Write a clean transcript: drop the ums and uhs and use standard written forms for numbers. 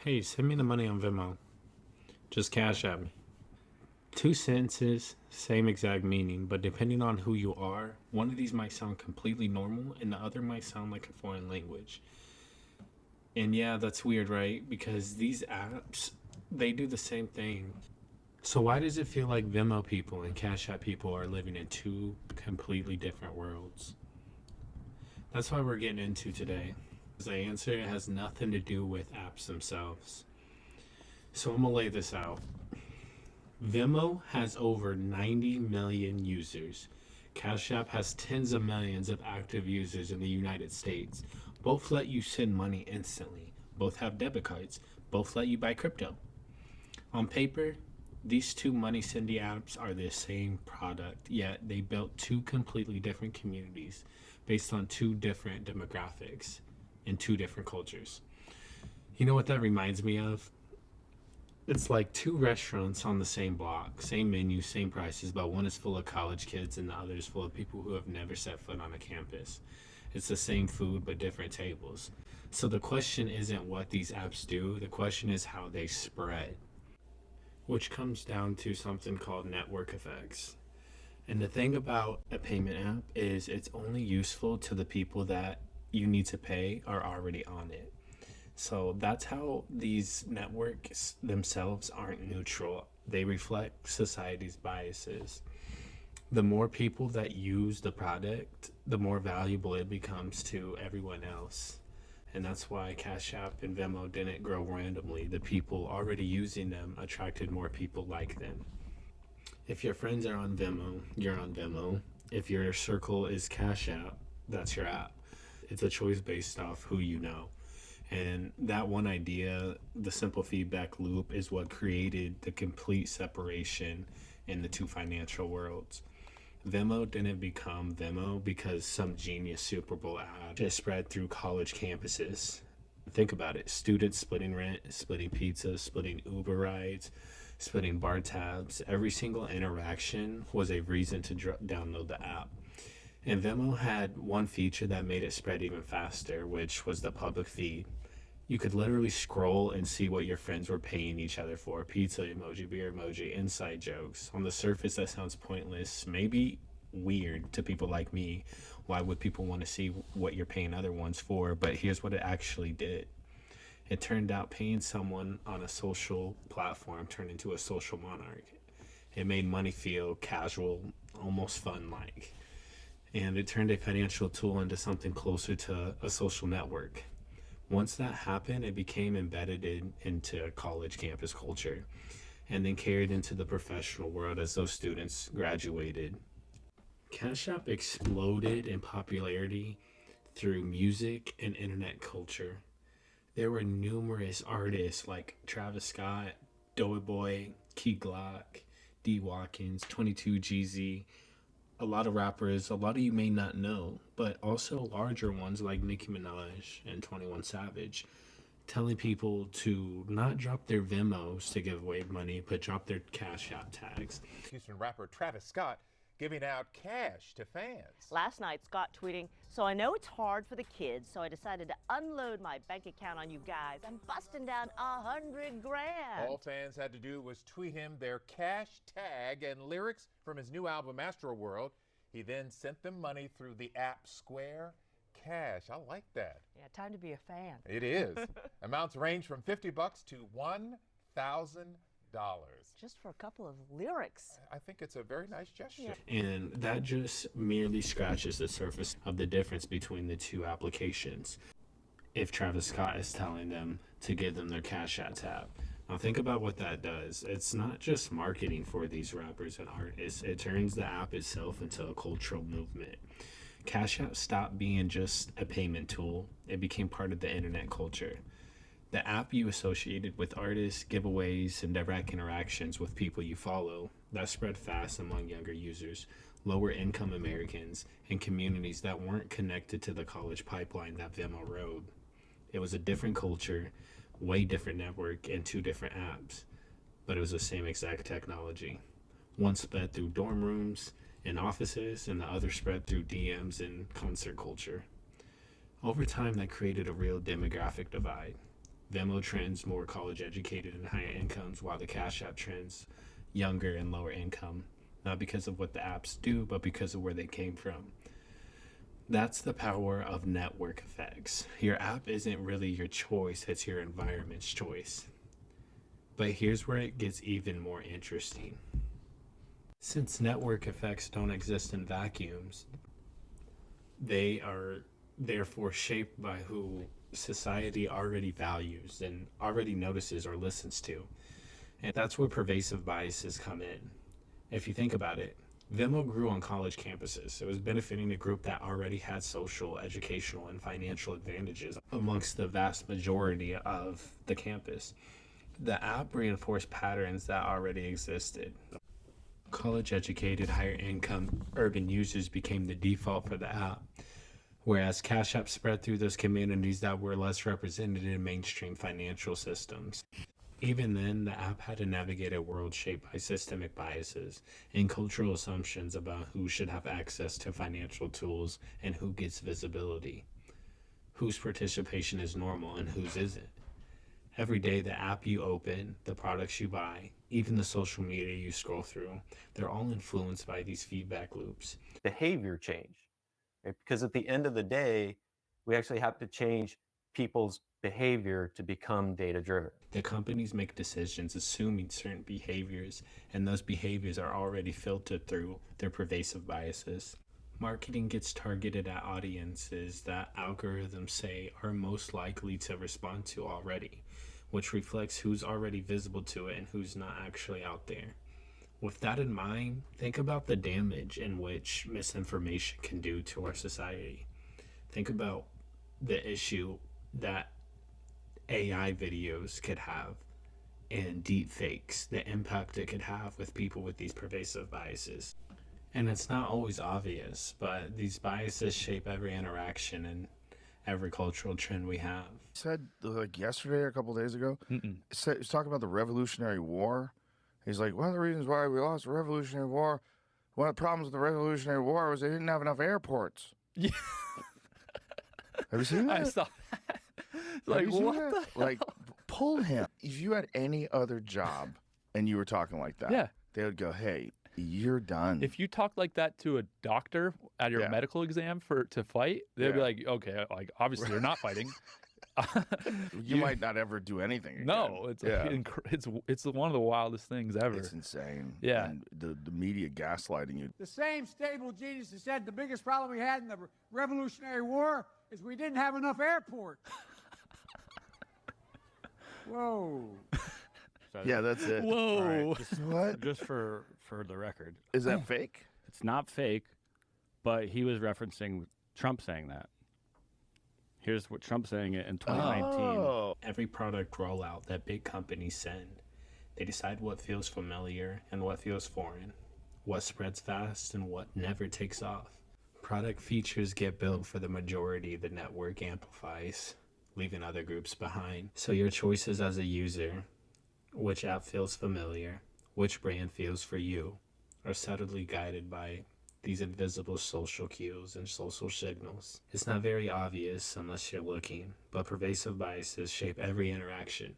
Hey, send me the money on Venmo. Just cash at me. Two sentences, same exact meaning, but depending on who you are, one of these might sound completely normal and the other might sound like a foreign language. And yeah, that's weird, right? Because these apps, they do the same thing. So why does it feel like Venmo people and Cash App people are living in two completely different worlds? That's why we're getting into today. The answer has nothing to do with apps themselves. So I'm gonna lay this out. Venmo has over 90 million users. Cash App has tens of millions of active users in the United States. Both let you send money instantly. Both have debit cards. Both let you buy crypto. On paper, these two money sending apps are the same product, yet they built two completely different communities based on two different demographics in two different cultures. You know what that reminds me of? It's like two restaurants on the same block, same menu, same prices, but one is full of college kids and the other is full of people who have never set foot on a campus. It's the same food but different tables. So the question isn't what these apps do, the question is how they spread, which comes down to something called network effects. And the thing about a payment app is it's only useful to the people that you need to pay are already on it. So that's how these networks themselves aren't neutral. They reflect society's biases. The more people that use the product, the more valuable it becomes to everyone else. And that's why Cash App and Venmo didn't grow randomly. The people already using them attracted more people like them. If your friends are on Venmo, you're on Venmo. If your circle is Cash App, that's your app. It's a choice based off who you know. And that one idea, the simple feedback loop, is what created the complete separation in the two financial worlds. Venmo didn't become Venmo because some genius Super Bowl ad just spread through college campuses. Think about it, students splitting rent, splitting pizza, splitting Uber rides, splitting bar tabs. Every single interaction was a reason to download the app. And Venmo had one feature that made it spread even faster, which was the public feed. You could literally scroll and see what your friends were paying each other for. Pizza emoji, beer emoji, inside jokes. On the surface, that sounds pointless, maybe weird to people like me. Why would people want to see what you're paying other ones for? But here's what it actually did. It turned out paying someone on a social platform turned into a social monarch. It made money feel casual, almost fun-like. And it turned a financial tool into something closer to a social network. Once that happened, it became embedded into college campus culture and then carried into the professional world as those students graduated. Cash App exploded in popularity through music and internet culture. There were numerous artists like Travis Scott, Doughboy, Key Glock, D. Watkins, 22 GZ, a lot of rappers, a lot of you may not know, but also larger ones like Nicki Minaj and 21 Savage, telling people to not drop their Venmos to give away money, but drop their Cash App tags. Houston rapper Travis Scott giving out cash to fans. Last night, Scott tweeting, "So I know it's hard for the kids, so I decided to unload my bank account on you guys. I'm busting down 100 grand. All fans had to do was tweet him their cash tag and lyrics from his new album, Astroworld. He then sent them money through the app Square Cash. I like that. Yeah, time to be a fan. It is. Amounts range from $50 to $1,000. Just for a couple of lyrics. I think it's a very nice gesture. And that just merely scratches the surface of the difference between the two applications. If Travis Scott is telling them to give them their Cash App tab. Now think about what that does. It's not just marketing for these rappers and artists. It turns the app itself into a cultural movement. Cash App stopped being just a payment tool. It became part of the internet culture. The app you associated with artists, giveaways, and direct interactions with people you follow, that spread fast among younger users, lower income Americans, and communities that weren't connected to the college pipeline that Venmo rode. It was a different culture, way different network, and two different apps, but it was the same exact technology. One spread through dorm rooms and offices, and the other spread through DMs and concert culture. Over time, that created a real demographic divide. Venmo trends more college educated and higher incomes, while the Cash App trends younger and lower income, not because of what the apps do, but because of where they came from. That's the power of network effects. Your app isn't really your choice, it's your environment's choice. But here's where it gets even more interesting. Since network effects don't exist in vacuums, they are therefore shaped by who society already values and already notices or listens to. And that's where pervasive biases come in. If you think about it, Venmo grew on college campuses. It was benefiting a group that already had social, educational, and financial advantages amongst the vast majority of the campus. The app reinforced patterns that already existed. College educated, higher income urban users became the default for the app, whereas Cash App spread through those communities that were less represented in mainstream financial systems. Even then, the app had to navigate a world shaped by systemic biases and cultural assumptions about who should have access to financial tools and who gets visibility, whose participation is normal and whose isn't. Every day, the app you open, the products you buy, even the social media you scroll through, they're all influenced by these feedback loops. Behavior change, right? Because at the end of the day, we actually have to change people's behavior to become data driven. The companies make decisions assuming certain behaviors, and those behaviors are already filtered through their pervasive biases. Marketing gets targeted at audiences that algorithms say are most likely to respond to already, which reflects who's already visible to it and who's not actually out there. With that in mind, think about the damage in which misinformation can do to our society. Think about the issue that AI videos could have and deep fakes, the impact it could have with people with these pervasive biases. And it's not always obvious, but these biases shape every interaction and every cultural trend we have. Said like yesterday or a couple days ago, he's talking about the Revolutionary War. He's like, one of the reasons why we lost the Revolutionary War, one of the problems with the Revolutionary War was they didn't have enough airports. Yeah. Have you seen that? I saw that. Like, Have you seen what that? the Like, pull him. If you had any other job and you were talking like that, Yeah. they would go, hey, you're done. If you talk like that to a doctor at your Yeah. medical exam to fight, they'd be Yeah. like, okay, like obviously they're not fighting. you might not ever do anything again. No, it's yeah. it's one of the wildest things ever. It's insane. Yeah. And the media gaslighting you. The same stable genius that said the biggest problem we had in the Revolutionary War is we didn't have enough airports. Whoa. Yeah, that's it. Whoa. All right, What? just for the record, Is that fake? it's not fake, but he was referencing Trump saying that. Here's what Trump saying it in 2019. Oh. Every product rollout that big companies send, they decide what feels familiar and what feels foreign, what spreads fast and what never takes off. Product features get built for the majority the network amplifies, leaving other groups behind. So your choices as a user, which app feels familiar, which brand feels for you, are subtly guided by these invisible social cues and social signals. It's not very obvious unless you're looking, but pervasive biases shape every interaction.